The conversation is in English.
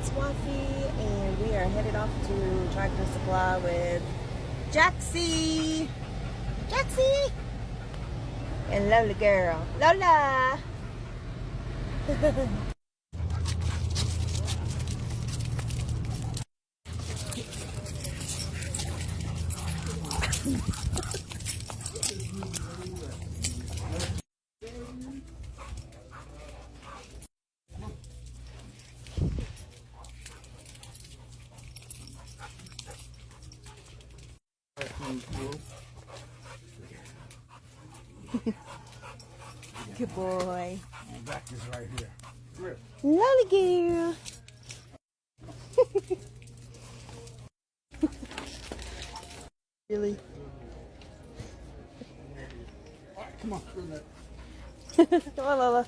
it's Wafi, and we are headed off to Tractor Supply with Jaxie and Lola girl. Lola! Good boy. My back is right here. Lola girl. Really? All right, come on. Come on, Lola.